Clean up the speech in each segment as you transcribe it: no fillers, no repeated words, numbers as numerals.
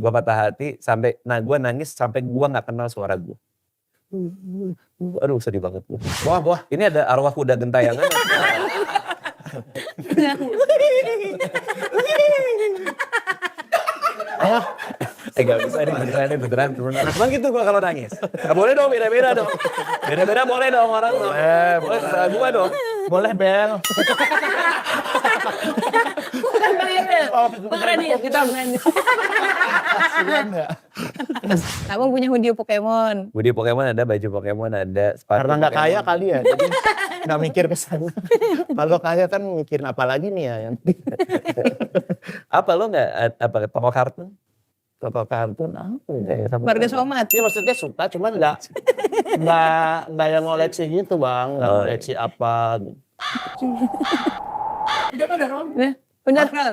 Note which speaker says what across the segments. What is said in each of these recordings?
Speaker 1: gue patah hati sampai, gue nangis sampai gue nggak kenal suara gue. Aduh sedih banget gue. Wah, ini ada arwah kuda gentayangan. Gak bisa ini beneran. Emang gitu gue kalau nangis. Gak boleh dong, beda-beda dong. Beda-beda boleh dong orang. Boleh terserah gue dong.
Speaker 2: Boleh Bel.
Speaker 3: Bukan Bang Emil. Bang Radit, kita Bang Abang punya hoodie Pokemon.
Speaker 1: Hoodie Pokemon ada, baju Pokemon ada, sepatu
Speaker 2: Karena nggak
Speaker 1: Pokemon.
Speaker 2: kaya kali ya, jadi nggak mikir ke sana. Kalau kaya kan mikirin apa lagi nih ya? Yang...
Speaker 1: Apa lo nggak apa toko kartun?
Speaker 2: Toko kartun apa ya?
Speaker 3: Warga Somat.
Speaker 2: Iya maksudnya suka, cuman nggak yang ngoleksi gitu bang, nggak ngoleksi apa.
Speaker 3: Beneran.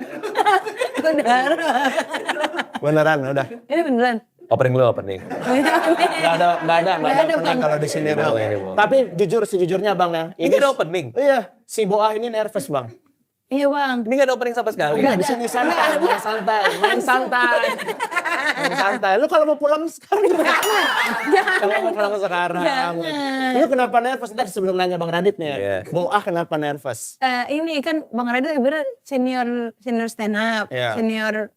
Speaker 2: Beneran udah.
Speaker 3: Ini beneran.
Speaker 1: Opening lo opening.
Speaker 2: Nggak ada
Speaker 3: Bang.
Speaker 2: opening kalau di sini bang.
Speaker 1: Boleh.
Speaker 2: Tapi sejujurnya bang ya.
Speaker 1: Ini ada opening?
Speaker 2: Iya, si Boa ini nervous bang.
Speaker 3: Iya Bang.
Speaker 1: Ini nggak ada opening sama sekali.
Speaker 2: Udah di sini main santai. Lu kalau mau pulang sekarang. Kalau mau pulang sekarang.
Speaker 3: Jangan.
Speaker 2: Lu kenapa nervous? Tadi sebelum nanya Bang Radit nih.
Speaker 1: Iya.
Speaker 2: Boa kenapa nervous?
Speaker 3: Ini kan Bang Radit sebenarnya senior stand up,
Speaker 2: Iya.
Speaker 3: senior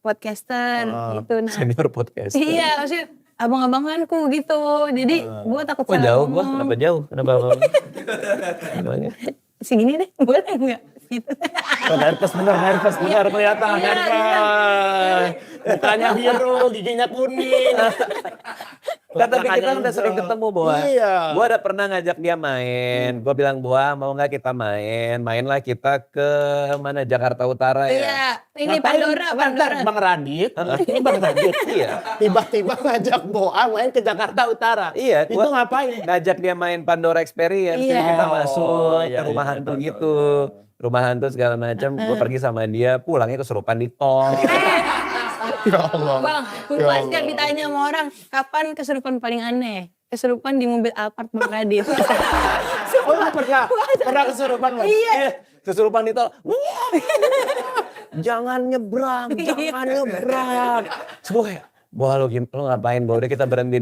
Speaker 3: podcaster gitu. Nah,
Speaker 1: Senior podcast.
Speaker 3: iya maksudnya abang-abanganku gitu. Jadi gue takut
Speaker 1: Kok
Speaker 3: salah
Speaker 1: jauh gua?
Speaker 3: ngomong.
Speaker 1: Kenapa jauh? Kenapa?
Speaker 3: Segini deh, boleh nggak? Gitu.
Speaker 2: Nervous bener kelihatan
Speaker 3: Iya,
Speaker 2: nervous. Mukanya biru, giginya kuning.
Speaker 1: Kan tapi kita udah sering ketemu Boa.
Speaker 2: Iya.
Speaker 1: Gua ada pernah ngajak dia main. Gua bilang Boa mau nggak kita main? Mainlah kita ke mana Jakarta Utara ya.
Speaker 3: Iya, ini
Speaker 2: Ngapain?
Speaker 3: Pandora.
Speaker 2: Bang Radit. Ini Bang Radit.
Speaker 1: Iya.
Speaker 2: Tiba-tiba ngajak Boa main ke Jakarta Utara.
Speaker 1: Iya.
Speaker 2: Itu
Speaker 1: gua
Speaker 2: ngapain?
Speaker 1: ngajak dia main Pandora Experience.
Speaker 3: Iya.
Speaker 1: Jadi kita masuk
Speaker 2: iya,
Speaker 1: ke rumah
Speaker 2: iya,
Speaker 1: hantu
Speaker 2: iya.
Speaker 1: gitu. Rumah hantu segala macam. Gue pergi sama dia. Pulangnya kesurupan di tol.
Speaker 2: Ya Allah.
Speaker 3: Bang, lupa setiap ditanya sama orang, kapan kesurupan paling aneh? Kesurupan di mobil Alphard Bang Radit.
Speaker 2: Oh, pernah kesurupan Bang?
Speaker 3: Iya.
Speaker 1: Kesurupan di tol. Jangan nyebrang. Terus gue kayak, wah lo ngapain? Bahwa udah kita berhenti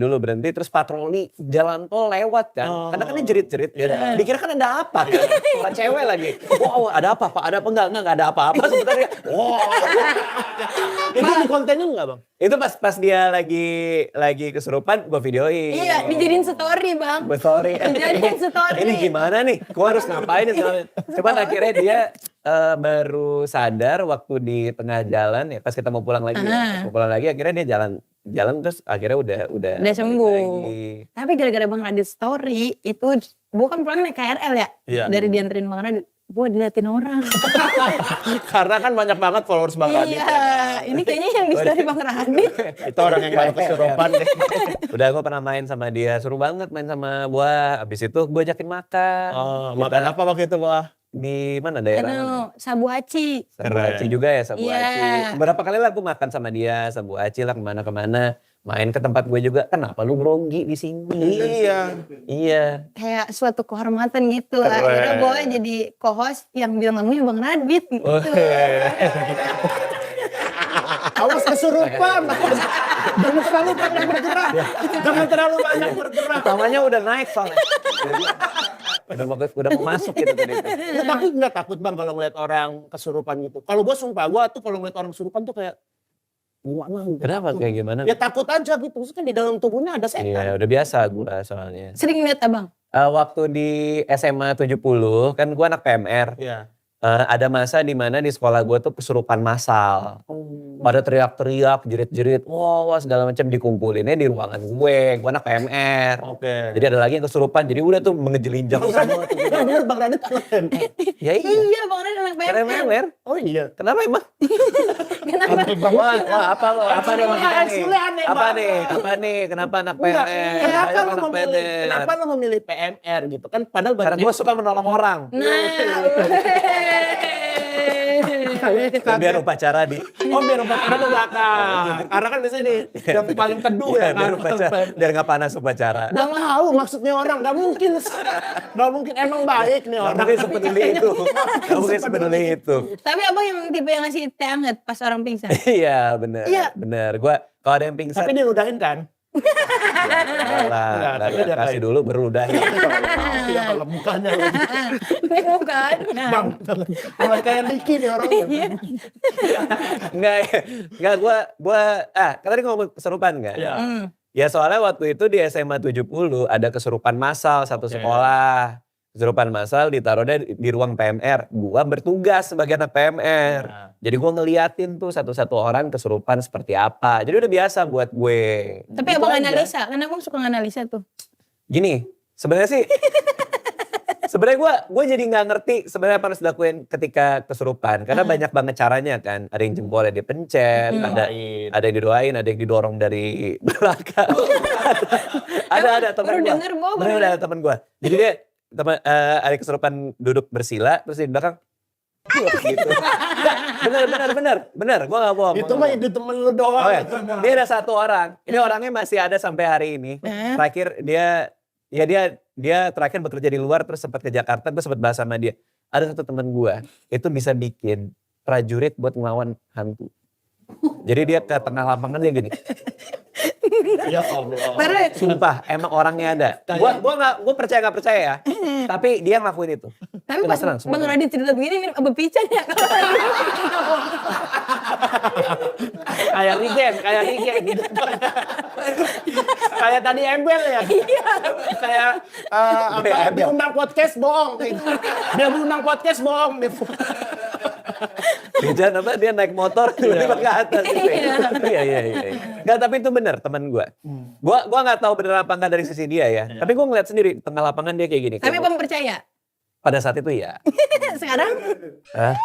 Speaker 1: terus patroli jalan tol lewat kan. Karena kan ini jerit-jerit. Dikira kan ada apa kan? Suara cewek lagi. Wow, ada apa Pak? Ada apa? Enggak ada apa-apa sebenarnya. Wow.
Speaker 2: Itu di kontennya enggak Bang?
Speaker 1: Itu pas dia lagi kesurupan gue videoin.
Speaker 3: Iya, dijadiin story Bang.
Speaker 1: Sorry.
Speaker 3: Dijadiin story.
Speaker 1: Ini gimana nih? Gue harus ngapain? Cuman akhirnya dia baru sadar waktu di tengah jalan ya pas kita mau pulang lagi. Pas mau pulang lagi akhirnya dia jalan terus akhirnya udah
Speaker 3: sembuh.
Speaker 1: lagi.
Speaker 3: Tapi gara-gara Bang Radit story, itu bukan pulang naik KRL ya?
Speaker 2: Iya.
Speaker 3: Dari dianterin Bang Radit. Gue diliatin orang.
Speaker 2: Karena kan banyak banget followers Bang Radit.
Speaker 3: Iya, ini kayaknya yang di story Bang Radit.
Speaker 2: Itu orang yang baru kesurupan deh.
Speaker 1: Udah gue pernah main sama dia, seru banget main sama gua. Abis itu gue ajakin makan.
Speaker 2: Makan apa waktu itu Bang?
Speaker 1: Di mana daerah?
Speaker 3: Sabu Aci.
Speaker 1: Sabu Aci juga ya, Sabu
Speaker 3: Iya.
Speaker 1: Aci. Berapa kali lah gue makan sama dia, Sabu Aci lah kemana-kemana. Main ke tempat gue juga, kenapa lu grogi di sini? Iya.
Speaker 3: Kayak suatu kehormatan gitu. Akhirnya gue jadi co-host yang bilang namanya Bang Radit gitu.
Speaker 2: Awas kesurupan. Jangan terlalu banyak bergerak.
Speaker 1: Namanya udah naik soalnya. Udah mau masuk gitu tadi.
Speaker 2: Tapi nggak takut Bang kalau ngeliat orang kesurupan gitu. Kalau gue sumpah, gue tuh kalau ngeliat orang kesurupan tuh kayak
Speaker 1: Kenapa kayak gimana?
Speaker 2: Ya takut aja gitu. Terus kan di dalam tubuhnya ada setan.
Speaker 1: Iya, udah biasa gue soalnya.
Speaker 3: Sering lihat Abang?
Speaker 1: Waktu di SMA 70 kan gue anak PMR.
Speaker 2: Iya.
Speaker 1: Ada masa di mana di sekolah gue tuh kesurupan massal. Pada teriak-teriak, jerit-jerit, wah segala macam dikumpulin di ruangan gue anak PMR.
Speaker 2: Oke.
Speaker 1: Jadi ada lagi yang kesurupan, jadi udah tuh mengejelinjang.
Speaker 2: Ya bener Bang Radit anak PMR.
Speaker 1: Ya iya.
Speaker 3: Iya Bang Radit anak
Speaker 1: Karena
Speaker 3: PMR.
Speaker 1: PMR.
Speaker 2: Oh iya.
Speaker 1: Kenapa emang?
Speaker 3: Kenapa?
Speaker 1: Wah, apa nih maksudnya nih?
Speaker 2: Hasilnya aneh,
Speaker 1: Apa
Speaker 2: Bang.
Speaker 1: nih? Kenapa anak
Speaker 2: Enggak,
Speaker 1: PMR?
Speaker 2: kenapa lo memilih PMR gitu kan? Padahal
Speaker 1: Karena gue suka menolong orang.
Speaker 3: Nah,
Speaker 1: Biar upacara di.
Speaker 2: Oh biar upacara ke belakang. Karena kan di sini yang paling teduh ya kan.
Speaker 1: Biar upacara, biar nggak panas upacara.
Speaker 2: Gak tahu maksudnya orang, gak mungkin emang baik nih
Speaker 1: Nggak
Speaker 2: orang.
Speaker 1: mungkin sepeduli itu. Nggak mungkin sepeduli itu.
Speaker 3: Tapi abang yang tipe yang ngasih teh hangat pas orang pingsan.
Speaker 1: Iya bener.
Speaker 3: Iya.
Speaker 1: Bener. Gua kalau ada yang pingsan.
Speaker 2: Tapi dia udahin kan?
Speaker 1: Lah,
Speaker 2: tapi dia
Speaker 1: kasih
Speaker 2: kayak-
Speaker 1: dulu baru udahin.
Speaker 2: Iya kalau mukanya.
Speaker 3: Bukan.
Speaker 2: Bang, mulai kayak Ricky nih orangnya.
Speaker 1: Enggak, kan tadi ngomong kesurupan enggak?
Speaker 2: Iya.
Speaker 1: Ya soalnya waktu itu di SMA 70 ada kesurupan massal satu
Speaker 2: Oke.
Speaker 1: sekolah. Kesurupan massal ditaruhnya di ruang PMR. Gua bertugas sebagai anak PMR.
Speaker 2: Nah.
Speaker 1: Jadi gua ngeliatin tuh satu-satu orang kesurupan seperti apa. Jadi udah biasa buat gue.
Speaker 3: Tapi
Speaker 1: Gitu
Speaker 3: abang
Speaker 1: aja.
Speaker 3: analisa, karena abang suka analisa tuh.
Speaker 1: Gini, sebenarnya sih sebenarnya gue jadi nggak ngerti sebenarnya apa harus dilakuin ketika kesurupan karena banyak banget caranya kan. Ada yang jempolnya dipencet, ada yang didoain, ada yang didorong dari belakang. ada teman
Speaker 3: baru
Speaker 1: gue.
Speaker 3: denger, Bo, baru
Speaker 1: Ada teman gue. Jadi dia ada kesurupan duduk bersila terus di belakang gitu. Bener. Gue nggak bohong.
Speaker 2: Itu mah ide temen lu doang.
Speaker 1: Oh ya, dia ada satu orang. Ini orangnya masih ada sampai hari ini. Terakhir dia terakhir bekerja di luar terus sempat ke Jakarta, gue sempat bahas sama dia. Ada satu teman gue itu bisa bikin prajurit buat ngelawan hantu. Jadi dia ke tengah lapangan dia gini.
Speaker 2: Ya Allah.
Speaker 3: Karena
Speaker 1: Sumpah, emang orangnya ada. Gue percaya nggak percaya ya. Tapi dia ngelakuin itu.
Speaker 3: tapi
Speaker 1: Terus
Speaker 3: pas
Speaker 1: terang, semua
Speaker 3: Bang Radit cerita begini mirip Abang Pican ya.
Speaker 2: Kayak Rigen. Kayak tadi Embel ya. Kayak dia undang podcast bohong. Dia undang podcast bohong.
Speaker 1: Pijan apa dia naik motor tiba-tiba ke atas gitu. Iya. Enggak, tapi itu benar teman gue. Gua nggak tahu benar apa enggak dari sisi dia ya. Tapi gue ngeliat sendiri tengah lapangan dia kayak gini.
Speaker 3: Tapi Abang percaya.
Speaker 1: Pada saat itu ya.
Speaker 3: Sekarang
Speaker 1: Hah?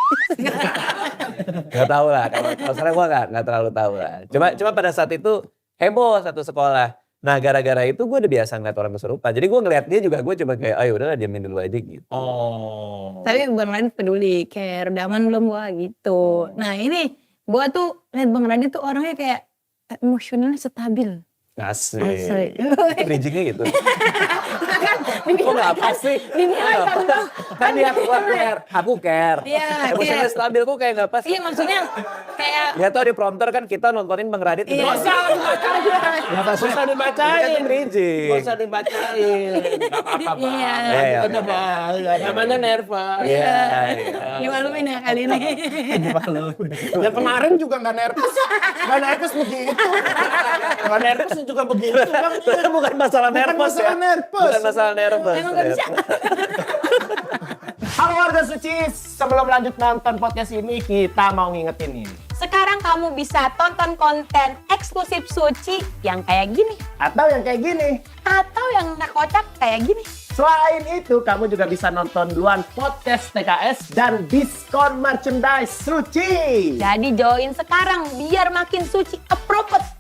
Speaker 1: Gak tahu lah. Kalau sekarang gue nggak terlalu tahu lah. Cuma pada saat itu heboh satu sekolah. Nah gara-gara itu gue udah biasa ngeliat orang kesurupan. Jadi gue ngeliat dia juga gue coba kayak ayo udahlah diamin dulu aja gitu.
Speaker 2: Oh.
Speaker 3: tapi Bang Radit peduli, care, udah aman belum gua gitu. Nah ini gua tuh lihat Bang Radit tuh orangnya kayak emosionalnya stabil.
Speaker 1: Asik.
Speaker 3: Asik.
Speaker 1: Bridgingnya gitu.
Speaker 3: Kok
Speaker 1: nggak apa sih?
Speaker 3: Dinilai kan.
Speaker 1: Kan dia aku care.
Speaker 3: Iya,
Speaker 1: Emosionalnya
Speaker 3: care.
Speaker 1: stabil kok kayak nggak pas.
Speaker 3: Iya maksudnya kayak
Speaker 1: Ya tau di prompter kan kita nontonin Bang Radit.
Speaker 3: Iya.
Speaker 1: Gak usah
Speaker 2: dibacain.
Speaker 1: bridging.
Speaker 2: Gak usah dibacain. Gak apa-apa.
Speaker 3: Iya.
Speaker 1: Iya.
Speaker 2: Udah bangga. Namanya nervous.
Speaker 1: Iya.
Speaker 3: dimalumin ya kali ini.
Speaker 2: Yang kemarin juga gak nervous. Gak nervous begitu. Gak nervous juga begitu. Bang.
Speaker 1: Bukan masalah nervous ya.
Speaker 2: masalah nervous.
Speaker 1: Bukan masalah nervous.
Speaker 3: Emang gak bisa.
Speaker 2: Halo warga suci, sebelum lanjut nonton podcast ini kita mau ngingetin nih.
Speaker 3: Sekarang kamu bisa tonton konten eksklusif Suci yang kayak gini.
Speaker 2: Atau yang kayak gini.
Speaker 3: Atau yang nak kocak kayak gini.
Speaker 2: Selain itu, kamu juga bisa nonton duluan podcast TKS dan diskon merchandise Suci.
Speaker 3: Jadi join sekarang biar makin suci. Appropriate.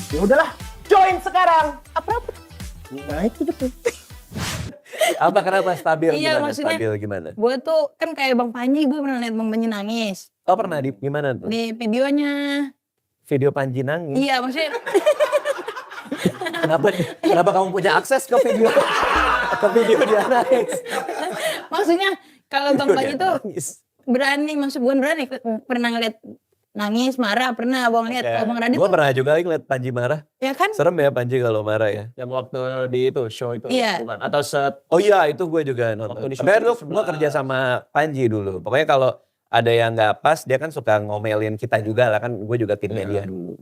Speaker 2: Ya udahlah, join sekarang.
Speaker 3: Appropriate.
Speaker 2: Nah itu betul.
Speaker 1: Apa kenapa stabil
Speaker 3: Iya,
Speaker 1: gimana?
Speaker 3: maksudnya-
Speaker 1: Stabil gimana?
Speaker 3: Gue tuh kan kayak Bang Panji, gue pernah liat Bang Panji nangis.
Speaker 1: Oh pernah di gimana tuh?
Speaker 3: Di videonya.
Speaker 1: Video Panji nangis.
Speaker 3: Iya maksudnya.
Speaker 1: Kenapa kamu punya akses ke video dia nangis?
Speaker 3: Maksudnya kalau Bang Panji
Speaker 1: Dia
Speaker 3: tuh
Speaker 1: nangis.
Speaker 3: berani, maksud bukan berani. Pernah ngeliat nangis, marah, pernah Abang liat. Kalau Bang Radit
Speaker 1: Gue
Speaker 3: tuh,
Speaker 1: pernah juga ngeliat Panji marah.
Speaker 3: ya kan?
Speaker 1: Serem ya Panji kalau marah ya.
Speaker 2: Yang waktu di itu show itu
Speaker 3: Iya.
Speaker 2: bukan atau set
Speaker 1: Oh iya itu gue juga nonton.
Speaker 2: Waktu di
Speaker 1: Sebenarnya
Speaker 2: syuting
Speaker 1: gue
Speaker 2: sebelah.
Speaker 1: kerja sama Panji dulu. Pokoknya kalau ada yang nggak pas dia kan suka ngomelin kita juga lah kan. Gue juga timnya dia dulu.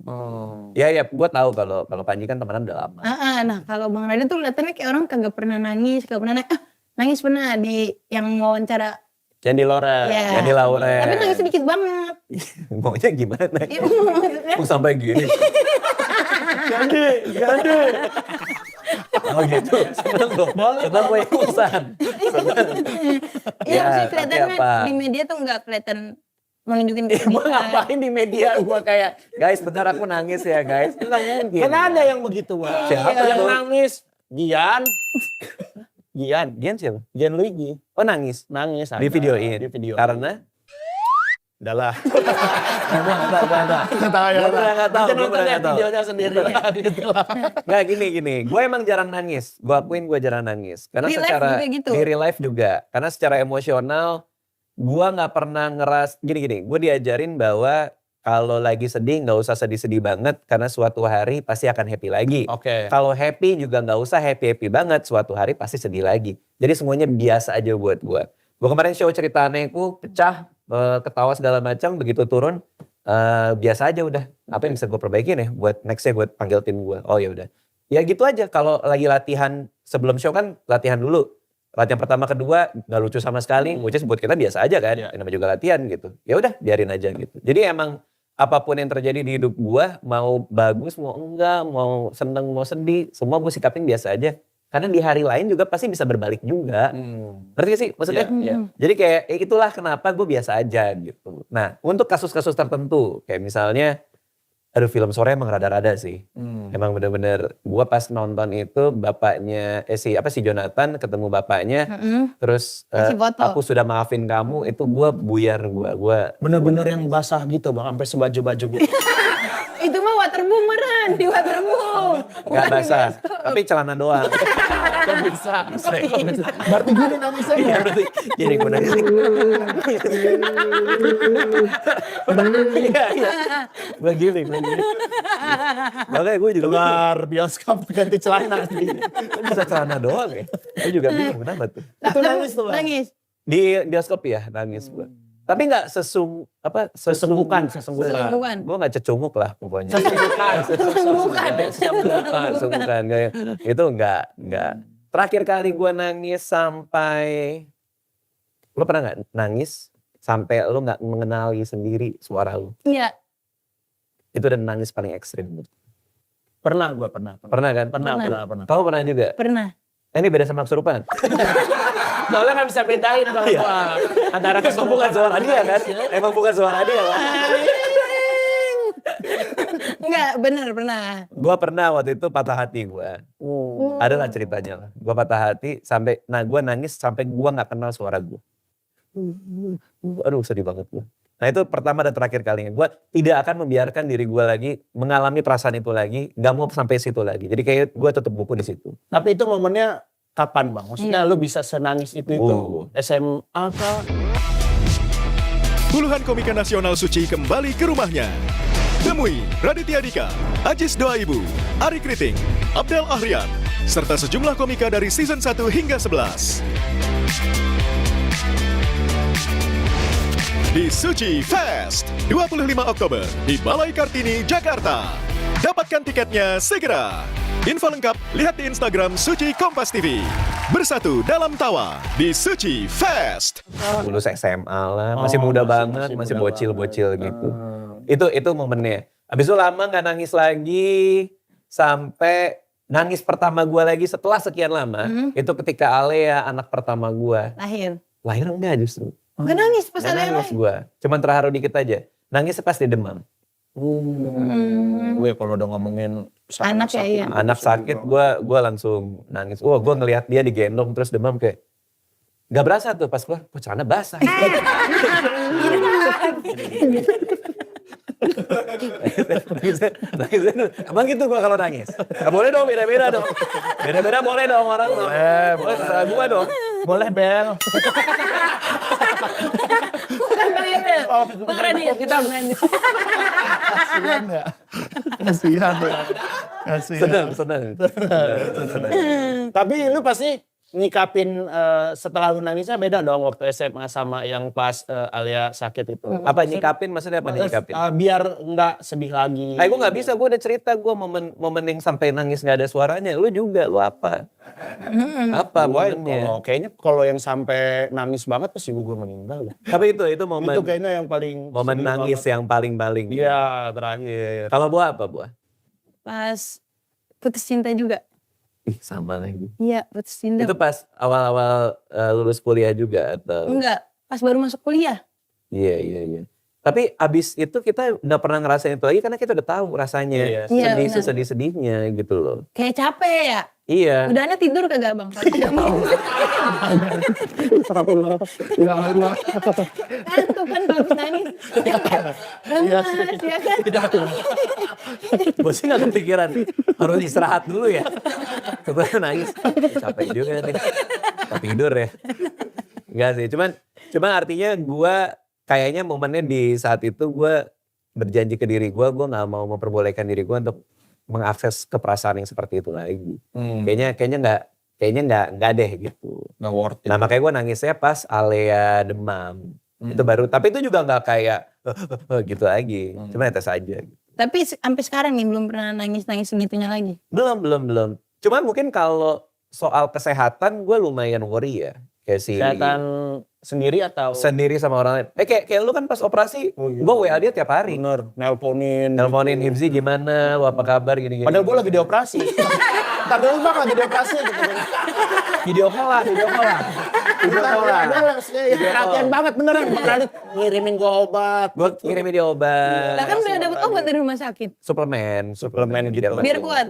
Speaker 1: Iya gue tahu kalau Panji kan temenan udah lama.
Speaker 3: Nah kalau Bang Radit tuh kelihatannya kayak orang kagak pernah nangis, kagak pernah nangis. Nangis pernah di yang wawancara.
Speaker 2: Jangan di Lora.
Speaker 3: Ya.
Speaker 1: Jadi Lauren.
Speaker 3: Tapi nangis sedikit banget.
Speaker 1: Maunya gimana?
Speaker 3: Iya, maksudnya.
Speaker 1: Mau sampai gini.
Speaker 2: Ganti.
Speaker 1: Oh gitu. Seneng dong. Seneng gue ikutan.
Speaker 3: Iya
Speaker 1: Ya,
Speaker 3: maksudnya
Speaker 1: tapi
Speaker 3: kelihatannya
Speaker 1: apa?
Speaker 3: di media tuh nggak kelihatan menunjukin
Speaker 1: Gue
Speaker 3: kesedihan.
Speaker 1: ngapain di media gue kayak guys bentar aku nangis ya guys. Itu nggak mungkin.
Speaker 2: Kan ada yang begitu, Bang.
Speaker 1: Siapa
Speaker 2: Yang
Speaker 1: tuh?
Speaker 2: nangis. Gian.
Speaker 1: Gian siapa?
Speaker 2: Gianluigi.
Speaker 1: Oh nangis.
Speaker 2: Nangis.
Speaker 1: Di videoin.
Speaker 2: Di video.
Speaker 1: Karena?
Speaker 2: Udahlah.
Speaker 1: Gue pernah nggak tahu. Gue pernah nggak tahu.
Speaker 2: Videonya sendiri.
Speaker 1: Nggak gini. Gue emang jarang nangis. Gue akuin gue jarang nangis. Karena
Speaker 3: Real life
Speaker 1: secara
Speaker 3: juga gitu?
Speaker 1: di real life juga. Karena secara emosional gue nggak pernah gini. Gue diajarin bahwa kalau lagi sedih nggak usah sedih-sedih banget karena suatu hari pasti akan happy lagi.
Speaker 2: Oke.
Speaker 1: Kalau happy juga nggak usah happy banget, suatu hari pasti sedih lagi. Jadi semuanya biasa aja buat gue. Gue kemarin show cerita anehku pecah, ketawa segala macam, begitu turun biasa aja udah. Apa yang bisa gue perbaikin ya buat nextnya gue panggil tim gue. Oh ya udah. Ya gitu aja. Kalau lagi latihan sebelum show kan latihan dulu. Latihan pertama kedua nggak lucu sama sekali, which is buat kita biasa aja kan.
Speaker 2: Iya.
Speaker 1: Namanya juga latihan gitu. Ya udah biarin aja gitu. Jadi emang apapun yang terjadi di hidup gue, mau bagus, mau enggak, mau seneng, mau sedih, semua gue sikapin biasa aja. Karena di hari lain juga pasti bisa berbalik juga. Ngerti gak sih maksudnya?
Speaker 2: Iya.
Speaker 1: Jadi kayak itulah kenapa gue biasa aja gitu. Nah untuk kasus-kasus tertentu, kayak misalnya, aduh film sore emang rada-rada sih. Emang bener-bener gue pas nonton itu bapaknya, si Jonathan ketemu bapaknya, terus
Speaker 3: Kasih foto.
Speaker 1: aku sudah maafin kamu, itu gue buyar gue.
Speaker 2: Bener-bener yang basah gitu bang, sampai sebaju-baju gitu.
Speaker 3: Itu mah waterboom beneran, di waterboom.
Speaker 1: Gak basah, tapi celana doang.
Speaker 2: Kok bisa? Berarti gini nangisnya ya?
Speaker 1: Iya berarti, jadi gue nangis. Iya. Gue gini. Makanya gue juga
Speaker 2: Keluar bioskop ganti celana.
Speaker 1: bisa celana doang ya. Gue juga bingung kenapa tuh.
Speaker 2: Itu nangis tuh bang?
Speaker 3: Nangis.
Speaker 1: Di bioskop ya nangis gue. Tapi gak sesenggukan.
Speaker 3: Sesunggukan.
Speaker 1: Gue gak cecunguk lah pokoknya.
Speaker 2: Sesunggukan.
Speaker 1: Sesunggukan. Itu enggak. Terakhir kali gue nangis sampai, lo pernah gak nangis sampai lo gak mengenali sendiri suara lo?
Speaker 3: Iya.
Speaker 1: Itu udah nangis paling ekstrim.
Speaker 2: Pernah gue pernah.
Speaker 1: Pernah kan?
Speaker 2: Pernah.
Speaker 1: Kamu pernah juga?
Speaker 3: Pernah.
Speaker 1: Ini beda sama kesurupan?
Speaker 2: Soalnya gak bisa bedain kalau
Speaker 1: Iya.
Speaker 2: gua antara
Speaker 1: Itu bukan suara dia kan? Emang bukan suara dia kan?
Speaker 3: Enggak, bener pernah.
Speaker 1: Gue pernah waktu itu patah hati gue. Adalah ceritanya lah. Gue patah hati sampai, gue nangis sampai gue gak kenal suara gue. Aduh sedih banget gue. Nah itu pertama dan terakhir kalinya. Gue tidak akan membiarkan diri gue lagi mengalami perasaan itu lagi. Gak mau sampai situ lagi. Jadi kayak gue tutup buku di situ.
Speaker 2: Tapi itu momennya kapan bang? Maksudnya lu bisa senangis itu? SMA kah?
Speaker 4: Puluhan komika nasional suci kembali ke rumahnya. Temui Raditya Dika, Ajis Doaibu, Ari Kriting, Abdel Ahrian, serta sejumlah komika dari season 1 hingga 11. Di Suci Fest, 25 Oktober di Balai Kartini, Jakarta. Dapatkan tiketnya segera. Info lengkap lihat di Instagram Suci Kompas TV. Bersatu dalam tawa di Suci Fest.
Speaker 1: Lulus SMA lah, masih muda banget, masih bocil-bocil gitu. Itu momennya. Habis itu lama gak nangis lagi, sampai nangis pertama gue lagi setelah sekian lama. Itu ketika Alea, anak pertama gue. Lahir enggak justru.
Speaker 3: Gak nangis pas
Speaker 1: Gak
Speaker 3: ada yang
Speaker 1: nangis gue, cuman terharu dikit aja. Nangisnya pas dia demam.
Speaker 2: Gue kalau udah ngomongin
Speaker 3: Anak ya, iya.
Speaker 1: Anak sakit gue langsung nangis. Wah gue ngelihat dia digendong terus demam kayak. Gak berasa tuh pas keluar, kok celana basah. Emang gitu gue kalau nangis. Gak boleh dong, beda-beda dong. Beda-beda boleh dong orang. Boleh terserah gue dong.
Speaker 2: boleh Bel.
Speaker 3: Bukan Bang Emil. Bang Radit. Kita Bang Radit.
Speaker 2: Kasihan ya. Kasihan ya. Kasihan.
Speaker 1: Senang.
Speaker 2: Tapi lu pasti nyikapin setelah lu nangisnya beda dong waktu SMA sama yang pas Alia sakit itu.
Speaker 1: Apa nyikapin, maksudnya apa nyikapin?
Speaker 2: Biar nggak sedih lagi.
Speaker 1: Gue gak bisa, gue udah cerita gue momen yang sampai nangis gak ada suaranya. Lu juga, lu apa? Apa momennya?
Speaker 2: Kayaknya kalau yang sampai nangis banget pasti gue meninggal.
Speaker 1: Tapi itu momen.
Speaker 2: Itu kayaknya yang paling
Speaker 1: Momen
Speaker 2: sedih
Speaker 1: nangis
Speaker 2: banget.
Speaker 1: yang paling-paling.
Speaker 2: Iya terakhir.
Speaker 1: Kalau Buah apa Buah?
Speaker 3: Pas putus cinta juga.
Speaker 1: Ih sama lagi.
Speaker 3: Iya putus cinta.
Speaker 1: Itu pas awal-awal lulus kuliah juga atau?
Speaker 3: Enggak, pas baru masuk kuliah.
Speaker 1: Iya. Tapi abis itu kita udah pernah ngerasain itu lagi karena kita udah tahu rasanya
Speaker 2: Iya,
Speaker 3: Iya,
Speaker 1: sedih
Speaker 3: benar.
Speaker 1: sedih-sedihnya gitu loh.
Speaker 3: Kayak capek ya.
Speaker 1: Iya.
Speaker 3: Udahannya tidur kagak bang? Kagak mau.
Speaker 2: Ya Allah.
Speaker 3: Kan tuh kan bagus nangis. Lemas ya kan.
Speaker 1: Gue sih gak kepikiran harus istirahat dulu ya. Setelah nangis, capek juga nih. Tak tidur ya. Enggak sih, cuman artinya gue kayaknya momennya di saat itu gue berjanji ke diri gue gak mau memperbolehkan diri gue untuk mengakses ke perasaan yang seperti itu lagi. Kayaknya nggak deh gitu.
Speaker 2: Nggak worth it.
Speaker 1: Nah makanya gue nangisnya pas Alea demam. Itu baru, tapi itu juga nggak kayak gitu lagi. Cuma netes aja.
Speaker 3: Tapi sampai sekarang nih belum pernah nangis segitunya lagi.
Speaker 1: Belum. Cuma mungkin kalau soal kesehatan gue lumayan worry ya. Kayak
Speaker 2: Kesehatan sendiri atau?
Speaker 1: sendiri sama orang lain. Kayak lu kan pas operasi, gue WA dia tiap hari.
Speaker 2: Bener, nelponin
Speaker 1: Hibzi gimana, lu apa kabar gini-gini.
Speaker 2: Padahal gue lagi dioperasi. Ntar dulu bang lagi dioperasi gitu. Video call lah. Perhatian banget beneran. Makanya ngirimin gue obat.
Speaker 1: Gue kirimin dia obat.
Speaker 3: Lah kan udah dapet obat dari rumah sakit.
Speaker 1: Suplemen gitu.
Speaker 3: Biar kuat.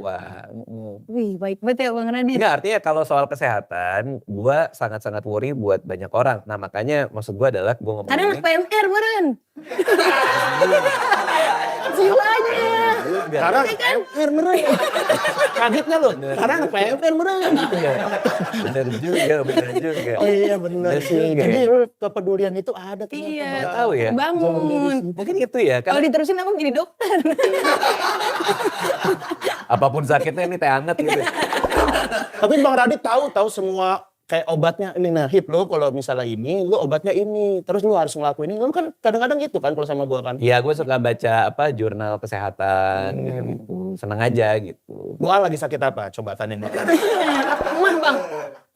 Speaker 3: Wih baik banget ya Bang Radit.
Speaker 1: Enggak, artinya kalau soal kesehatan, gue sangat-sangat worry buat banyak orang. Nah makanya maksud gue adalah gue ngomong
Speaker 3: Karena anak PMR meren. Jiwanya.
Speaker 2: Karena PMR meren. Kagetnya lu. Karena anak PMR meren.
Speaker 1: Bener juga.
Speaker 2: Oh iya bener sih. Jadi kepedulian itu ada.
Speaker 3: Iya.
Speaker 1: Nggak tahu ya.
Speaker 3: Bangun.
Speaker 1: Mungkin itu ya.
Speaker 3: Kalau
Speaker 1: Kan
Speaker 3: diterusin abang jadi dokter.
Speaker 1: apapun sakitnya ini teh hangat gitu.
Speaker 2: Tapi Bang Radit tahu semua kayak obatnya ini. Nah Hip lu kalau misalnya ini, lu obatnya ini. Terus lu harus ngelakuin ini. Lu kan kadang-kadang gitu kan kalau sama gua kan.
Speaker 1: Iya, gue suka baca jurnal kesehatan gitu. Seneng aja gitu.
Speaker 2: Gua lagi sakit apa? Coba tanyain.
Speaker 3: Emang bang.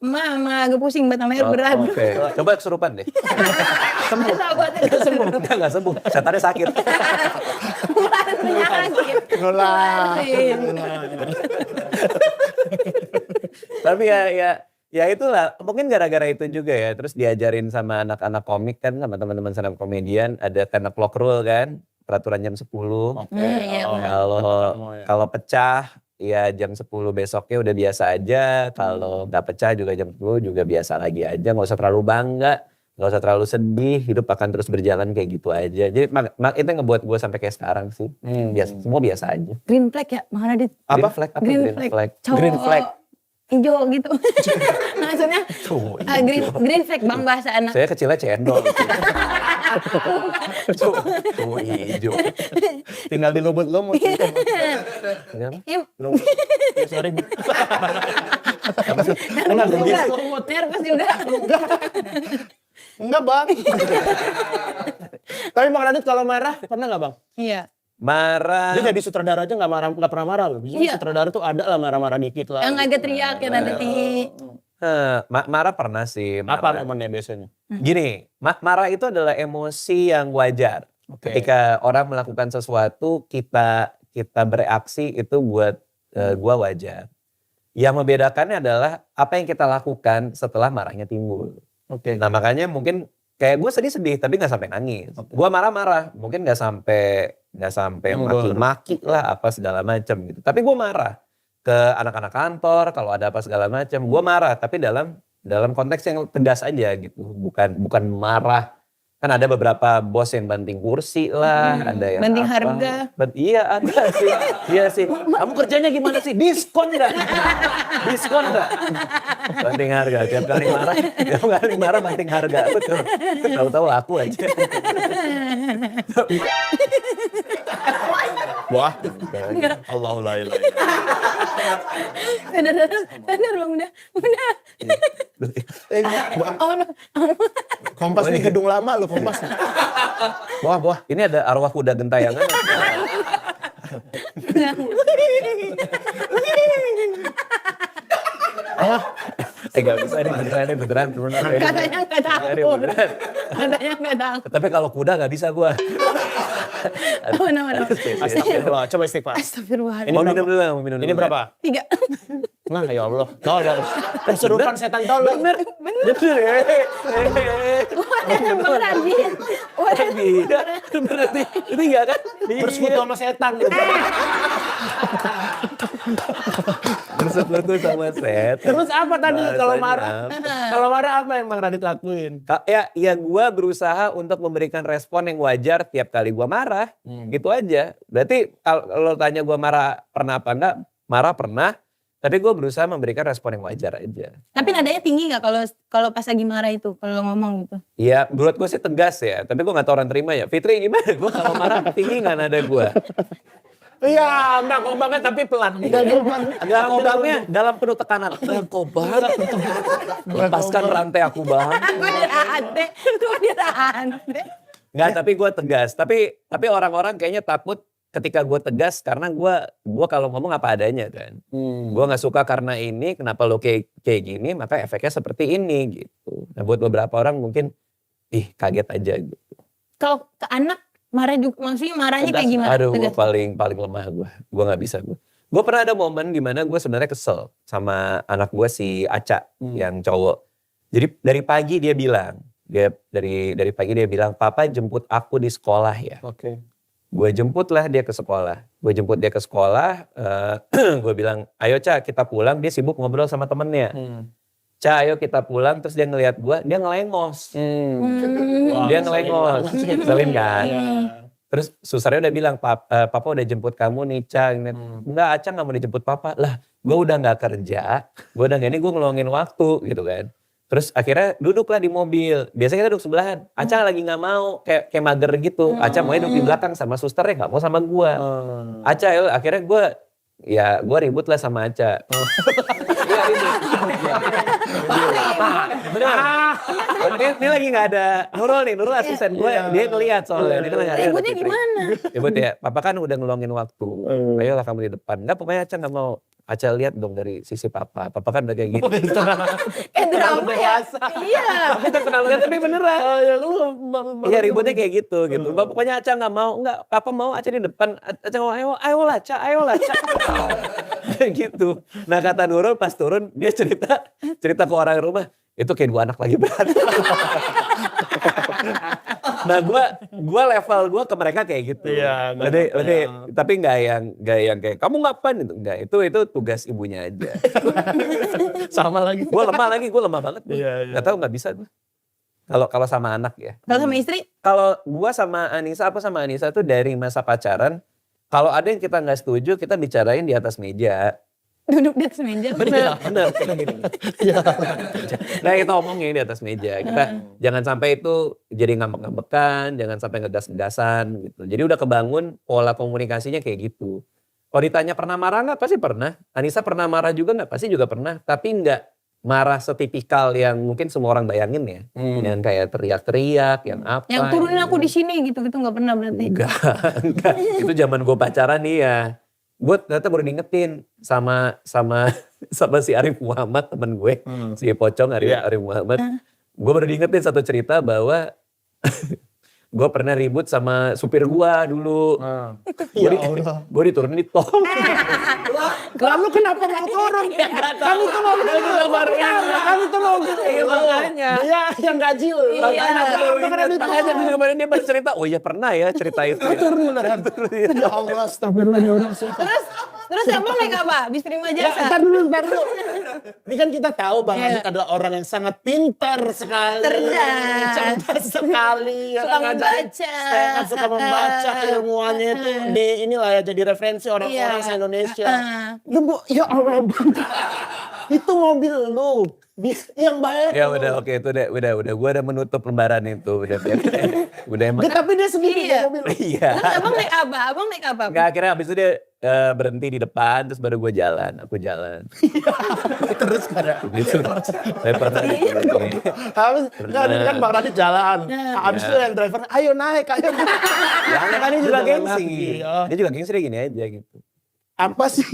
Speaker 3: Emang agak pusing batang leher berat.
Speaker 1: Oke. Coba kesurupan deh.
Speaker 3: Sahabatnya
Speaker 1: Enggak sembuh. Setannya sakit.
Speaker 3: penyakit.
Speaker 2: Ngolah.
Speaker 1: Tapi ya itulah. Mungkin gara-gara itu juga ya. Terus diajarin sama anak-anak komik kan. Sama teman-teman stand up comedian. Ada 10 o'clock rule kan. Peraturan jam 10.
Speaker 3: Iya.
Speaker 1: Kalau pecah ya jam 10 besoknya udah biasa aja. Kalau nggak pecah juga jam 10 juga biasa lagi aja. Nggak usah terlalu bangga. Nggak usah terlalu sedih. Hidup akan terus berjalan kayak gitu aja. Jadi itu yang ngebuat gue sampai kayak sekarang sih. Semua biasa aja.
Speaker 3: Green flag ya Bang Radit.
Speaker 1: Apa flag? Apa
Speaker 3: Green
Speaker 1: green
Speaker 3: flag.
Speaker 1: flag?
Speaker 3: Cowok
Speaker 1: Green flag.
Speaker 3: hijau gitu. Maksudnya green flag bang bahasa anak.
Speaker 1: Saya kecilnya cendol. Cowok hijau.
Speaker 2: Tinggal di lumut-lumut.
Speaker 3: Im.
Speaker 2: Sorry.
Speaker 3: Nervous juga.
Speaker 2: Enggak bang. Tapi Bang Radit kalau marah pernah nggak bang?
Speaker 3: Iya.
Speaker 1: Marah.
Speaker 2: Dia jadi sutradara aja nggak pernah marah loh. Biasanya
Speaker 3: Iya.
Speaker 2: sutradara tuh ada lah marah-marah dikit lah.
Speaker 3: Yang agak teriak ya nanti.
Speaker 1: Marah pernah sih.
Speaker 2: Apa
Speaker 1: Marah.
Speaker 2: momennya biasanya?
Speaker 1: Gini, marah itu adalah emosi yang wajar.
Speaker 2: Oke.
Speaker 1: Ketika orang melakukan sesuatu, kita bereaksi itu buat gua wajar. Yang membedakannya adalah apa yang kita lakukan setelah marahnya timbul.
Speaker 2: Oke.
Speaker 1: Nah makanya mungkin kayak gue sedih tapi nggak sampai nangis. Gue marah-marah, mungkin nggak sampai maki-maki lah apa segala macam gitu. Tapi gue marah ke anak-anak kantor kalau ada apa segala macam. Gue marah tapi dalam konteks yang tegas aja gitu. Bukan marah. Kan ada beberapa bos yang banting kursi lah, ada yang
Speaker 3: Banting
Speaker 1: apa.
Speaker 3: harga.
Speaker 1: Iya ada sih. Iya sih. Kamu kerjanya gimana sih? Diskon nggak? Diskon nggak? Banting harga. Tiap kali marah banting harga. Betul. Tahu-tahu laku aja.
Speaker 2: Wah. Allahullah.
Speaker 3: Sadar bang udah. Oh no.
Speaker 2: Kompas nih gedung lama lo Kompas. Wah.
Speaker 1: Ini ada arwah kuda gentayangan. Gak bisa ini beneran.
Speaker 3: Katanya nggak takut. Katanya nggak takut.
Speaker 1: Tapi kalau kuda gak bisa gue.
Speaker 3: Mana.
Speaker 2: Astagfirullah. Coba istighfar.
Speaker 3: Astagfirullahaladzim.
Speaker 1: Mau minum dulu, mau minum dulu.
Speaker 2: Ini berapa?
Speaker 3: 3.
Speaker 2: Nah ya Allah. Kesurupan setan tolong.
Speaker 1: Bener ya.
Speaker 3: Bang Radit. Waduh.
Speaker 1: Iya, berarti itu enggak kan?
Speaker 2: Bersekutu sama setan.
Speaker 1: Bersekutu sama setan.
Speaker 2: Terus apa tadi kalau
Speaker 1: Bahasanya
Speaker 2: marah?
Speaker 1: apa?
Speaker 2: Kalau marah apa yang Bang Radit lakuin?
Speaker 1: Ya gue berusaha untuk memberikan respon yang wajar tiap kali gue marah. Gitu aja. Berarti kalau tanya gue marah pernah apa enggak? Marah pernah. Tapi gue berusaha memberikan respon yang wajar aja.
Speaker 3: Tapi nadanya tinggi nggak kalau pas lagi marah itu, kalau ngomong gitu?
Speaker 1: Iya, menurut gue sih tegas ya. Tapi gue gak tau orang terima ya. Fitri gimana? Gue kalau marah tinggi gak nada gue?
Speaker 2: Iya, enggak ngomongnya tapi pelan.
Speaker 1: Agak ngomongnya dalam penuh tekanan. Kau banget. Lepaskan rantai aku bang.
Speaker 3: Gue dirante.
Speaker 1: Enggak, tapi gue tegas. Tapi orang-orang kayaknya takut ketika gue tegas karena gue kalau ngomong apa adanya kan. Gue nggak suka karena ini, kenapa lo kayak gini, maka efeknya seperti ini gitu. Nah buat beberapa orang mungkin, kaget aja gitu.
Speaker 3: Kalau ke anak marah juga, maksudnya marahnya kayak gimana?
Speaker 1: Aduh, gue
Speaker 3: Tegas.
Speaker 1: paling lemah gue nggak bisa gue. Gue pernah ada momen dimana gue sebenarnya kesel sama anak gue si Aca yang cowok. Jadi dari pagi dia bilang, dari pagi dia bilang, papa jemput aku di sekolah ya.
Speaker 2: Oke.
Speaker 1: Gue jemputlah dia ke sekolah. Gue bilang, ayo Ca kita pulang. Dia sibuk ngobrol sama temennya. Ca ayo kita pulang. Terus dia ngeliat gue, dia ngelengos. Dia ngelengos. Selin kan. Terus susternya udah bilang, papa udah jemput kamu nih Ca. Enggak, Aca gak mau dijemput papa. Lah gue udah gak kerja. Gue udah gak ini, gue ngeluangin waktu gitu kan. Terus akhirnya duduklah di mobil. Biasanya kita duduk sebelahan. Aca lagi gak mau, kayak mager gitu. Aca mau duduk di belakang sama susternya, gak mau sama gue. Aca akhirnya gue ribut lah sama Aca. Bener. Ini lagi gak ada Nurul asisten gue. Dia ngeliat soalnya.
Speaker 3: Ributnya gimana?
Speaker 1: Ribut ya, papa kan udah ngeluangin waktu. Ayolah kamu di depan. Enggak, pokoknya Aca gak mau. Aca lihat dong dari sisi papa. Papa kan udah kayak gitu.
Speaker 3: Drama ya? Iya.
Speaker 1: Tapi beneran. Iya ributnya kayak gitu. Pokoknya Aca gak mau. Enggak, papa mau Aca di depan. Aca mau, ayolah Ca. Gitu. Nah kata Nurul pas turun dia cerita ke orang rumah. Itu kayak dua anak lagi berantem. Nah gue level gue ke mereka kayak gitu.
Speaker 2: Iya.
Speaker 1: Tapi nggak yang kayak kamu ngapain itu enggak. Itu tugas ibunya aja.
Speaker 2: Sama lagi.
Speaker 1: Gue lemah banget.
Speaker 2: Iya.
Speaker 1: Gak tahu nggak bisa gue. Kalau sama anak ya.
Speaker 3: Kalau sama istri?
Speaker 1: Kalau gue sama Anissa tuh dari masa pacaran. Kalau ada yang kita nggak setuju kita bicarain di atas meja.
Speaker 3: Duduk di atas meja?
Speaker 1: Bener. Nah kita omongin di atas meja. Kita jangan sampai itu jadi ngambek-ngambekan, jangan sampai ngegas-ngegasan gitu. Jadi udah kebangun pola komunikasinya kayak gitu. Kalau ditanya pernah marah nggak? Pasti pernah. Anissa pernah marah juga nggak? Pasti juga pernah. Tapi nggak marah setipikal yang mungkin semua orang bayangin ya. Yang kayak teriak-teriak, yang apa.
Speaker 3: Yang turunin aku di sini gitu nggak pernah berarti?
Speaker 1: Enggak. Itu zaman gue pacaran nih ya. Gue ternyata baru diingetin sama si Arif Muhammad temen gue. Si Pocong Arif Muhammad. Gue baru diingetin satu cerita bahwa gue pernah ribut sama supir gue dulu. Gue diturunin di tol.
Speaker 2: Kamu kenapa mau turun? Kamu tuh mau Kamu tuh mau
Speaker 1: Makanya.
Speaker 2: Dia yang gaji loh.
Speaker 1: Makanya kemarin dia baru cerita. Oh iya pernah ya cerita itu.
Speaker 2: Ya Allah, astagfirullah.
Speaker 3: Terus emang naik apa? Habis terima jasa?
Speaker 2: Ntar dulu. Ini kan kita tahu Bang Radit adalah orang yang sangat pintar sekali. Cerdas sekali.
Speaker 3: Suka membaca.
Speaker 2: Suka membaca ilmuannya itu di inilah ya jadi referensi orang-orang se-Indonesia. Ya Allah Bang. Itu mobil lu. Yang baik.
Speaker 1: Ya udah oke itu udah. Gue udah menutup lembaran itu. Udah emang.
Speaker 2: Tapi dia sendiri mobil.
Speaker 1: Iya.
Speaker 3: Terus abang naik apa?
Speaker 1: Enggak akhirnya abis itu dia berhenti di depan terus baru gue jalan. Aku jalan.
Speaker 2: Terus kadang.
Speaker 1: Gitu. Saya pernah
Speaker 2: Habis kan Bang Radit jalan. Habis itu yang driver, ayo naik.
Speaker 1: Ya kan dia juga gengsi.
Speaker 2: Iya.
Speaker 1: Dia juga gengsi dia gini aja gitu.
Speaker 2: Apa sih?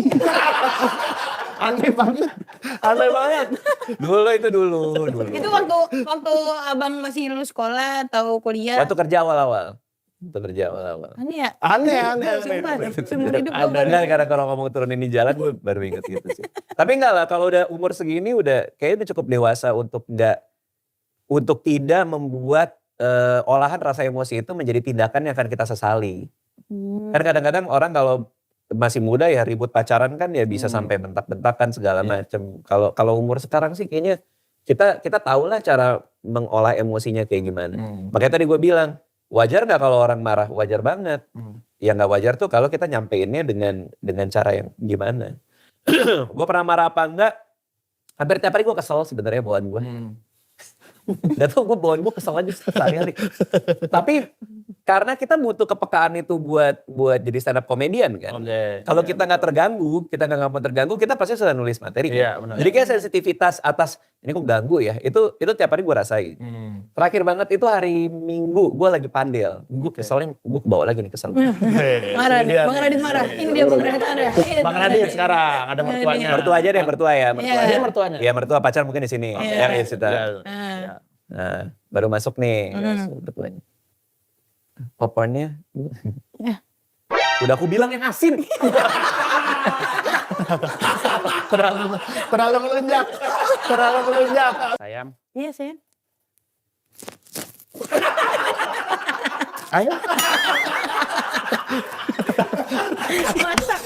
Speaker 2: Aneh banget.
Speaker 1: Dulu itu dulu.
Speaker 3: Itu waktu abang masih lulus sekolah atau kuliah?
Speaker 1: Waktu kerja awal-awal.
Speaker 3: Aneh ya?
Speaker 2: Aneh.
Speaker 3: Sumpah, seumur hidup gue
Speaker 1: Ada karena kalau ngomong turunin di jalan gue baru inget gitu sih. Tapi enggak lah kalau udah umur segini udah kayaknya udah cukup dewasa untuk enggak untuk tidak membuat olahan rasa emosi itu menjadi tindakan yang akan kita sesali. Kan kadang-kadang orang kalau masih muda ya ribut pacaran kan ya bisa sampai bentak-bentakan segala macem. Kalau umur sekarang sih kayaknya kita tahu lah cara mengolah emosinya kayak gimana. Makanya tadi gue bilang, wajar nggak kalau orang marah? Wajar banget. Ya nggak wajar tuh kalau kita nyampeinnya dengan cara yang gimana. Gue pernah marah apa enggak? Hampir tiap hari gue kesel sebenarnya bawaan gue. Gak tau gue bawaan gue kesel aja sehari-hari. Tapi karena kita butuh kepekaan itu buat jadi stand up comedian kan. Kalau kita nggak terganggu, kita nggak gampang terganggu, kita pasti sudah nulis materi.
Speaker 2: Iya,
Speaker 1: Kan?
Speaker 2: benar.
Speaker 1: Jadi kayak sensitivitas atas ini kok ganggu ya. Itu tiap hari gue rasain. Terakhir banget itu hari Minggu, gue lagi pandel. Gue keselnya, gue kebawa lagi nih kesel.
Speaker 3: Marah nih, Bang Radit marah. Ini dia Bang Radit marah.
Speaker 2: Bang Radit sekarang ada mertuanya.
Speaker 1: Mertua aja deh, mertua ya.
Speaker 2: Dia mertuanya.
Speaker 1: Iya mertua pacar mungkin di sini. Ya, ya sudah.
Speaker 2: Iya.
Speaker 1: Nah, baru masuk nih. Mertuanya. Popcornnya.
Speaker 3: Ya.
Speaker 1: Udah aku bilang yang asin.
Speaker 2: Terlalu melunjak. Terlalu melunjak. Sayang.
Speaker 3: Iya, Sen.
Speaker 2: Ayo.
Speaker 3: Masak.